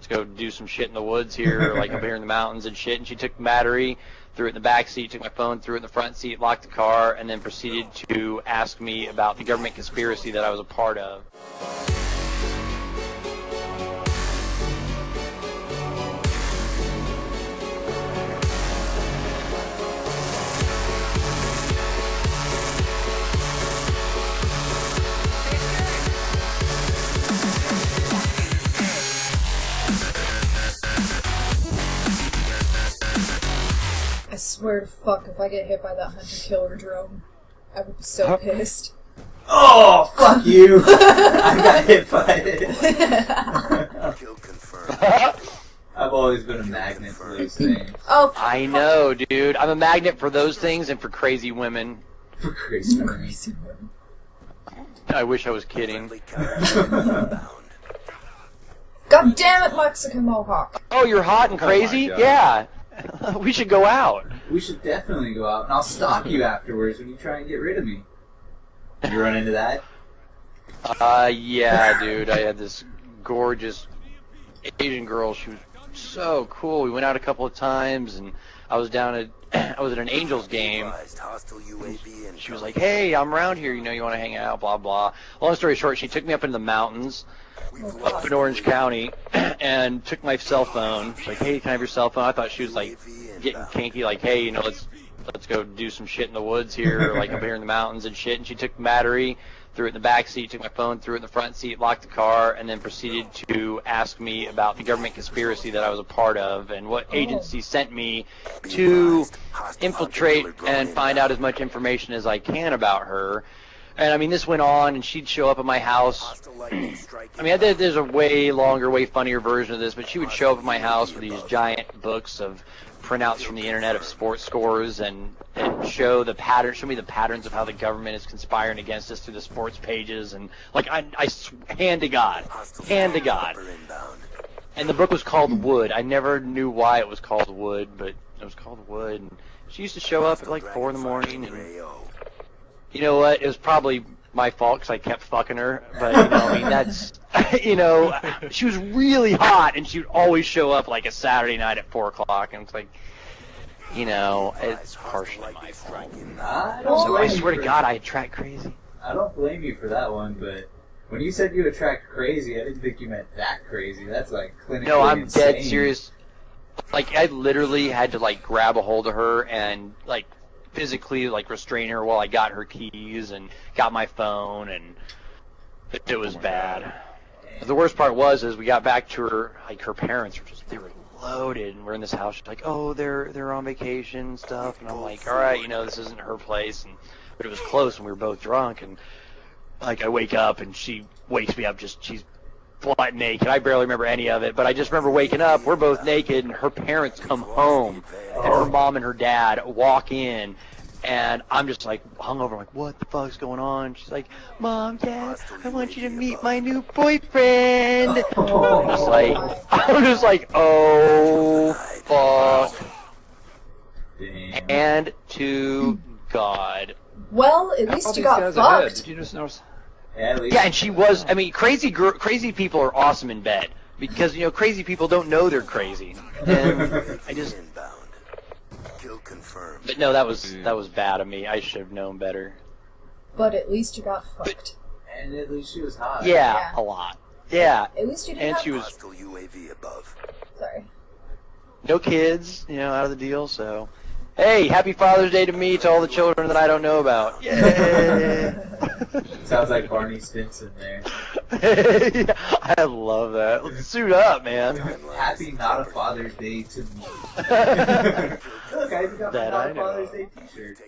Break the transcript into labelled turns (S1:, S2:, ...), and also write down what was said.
S1: let's go do some shit in the woods here, like up here in the mountains and shit. And she took the battery, threw it in the back seat, took my phone, threw it in the front seat, locked the car, and then proceeded to ask me about the government conspiracy that I was a part of.
S2: I swear to fuck, if I get hit by that hunter-killer drone, I would be so pissed.
S3: Oh, fuck you! I got hit by it.
S4: Kill confirmed.
S3: I've always been a magnet for those things.
S2: Oh,
S1: I know, dude. I'm a magnet for those things and for crazy women.
S3: For crazy women.
S2: crazy woman.
S1: I wish I was kidding.
S2: God damn it, Mexican Mohawk!
S1: Oh, you're hot and crazy?
S5: God.
S1: Yeah. We should go out.
S3: We should definitely go out, and I'll stalk you afterwards when you try and get rid of me. You run into that?
S1: Yeah, dude. I had this gorgeous Asian girl. She was so cool. We went out a couple of times, and I was I was at an Angels game. She was like, "Hey, I'm around here. You know, you want to hang out?" Blah blah. Long story short, she took me up into the mountains, up in Orange County, and took my cell phone. She's like, "Hey, can I have your cell phone?" I thought she was like getting kinky, like, "Hey, you know, let's go do some shit in the woods here, like up here in the mountains and shit." And she took the battery, threw it in the back seat, took my phone, threw it in the front seat, locked the car, and then proceeded to ask me about the government conspiracy that I was a part of and what agency sent me to infiltrate and find out as much information as I can about her. And I mean, this went on, and she'd show up at my house. I mean, there's a way longer, way funnier version of this, but she would show up at my house with these giant books of printouts from the internet of sports scores and show me the patterns of how the government is conspiring against us through the sports pages. And like, hand to God. And the book was called Wood. I never knew why it was called Wood, but it was called Wood. And she used to show up at like 4 in the morning, and you know what? It was probably my fault because I kept fucking her. But, you know, I mean, that's, you know, she was really hot, and she would always show up like a Saturday night at 4 o'clock. And it's like, you know, it's partially my fault. So I swear to God, I attract crazy.
S3: I don't blame you for that one, but when you said you attract crazy, I didn't think you meant that crazy. That's like clinically
S1: No, I'm
S3: insane.
S1: dead serious. Like, I literally had to, like, grab a hold of her and, like, physically like restrain her while I got her keys and got my phone, and it was bad. The worst part was we got back to her, like, her parents were they were loaded, and we're in this house. She's like, "Oh, they're on vacation and stuff," and I'm like, "All right, you know, this isn't her place," but it was close, and we were both drunk, and like I wake up and she wakes me up, she's butt naked. I barely remember any of it, but I just remember waking up, we're both naked, and her parents come home, and her mom and her dad walk in, and I'm just like hungover, I'm like, what the fuck's going on? She's like, "Mom, Dad, I want you to meet my new boyfriend." I'm just like, oh, fuck.
S3: Damn.
S1: And to God.
S2: Well, at least you got fucked.
S5: Did you just notice?
S1: Yeah, and she was, I mean, crazy people are awesome in bed. Because, you know, crazy people don't know they're crazy. And I just... But no, that was bad of me. I should have known better.
S2: But at least you got fucked.
S3: And at least she was hot.
S1: Yeah, a lot. Yeah.
S2: At least you didn't
S1: And
S2: have...
S1: she was...
S2: Sorry.
S1: No kids, you know, out of the deal, so... Hey, happy Father's Day to me, to all the children that I don't know about. Yay!
S3: Sounds like Barney Stinson there.
S1: I love that. Let's suit up, man.
S3: Happy Not a Father's Day to me. Look, I even got my
S1: That
S3: Not
S1: I
S3: a
S1: know.
S3: Father's Day t-shirt.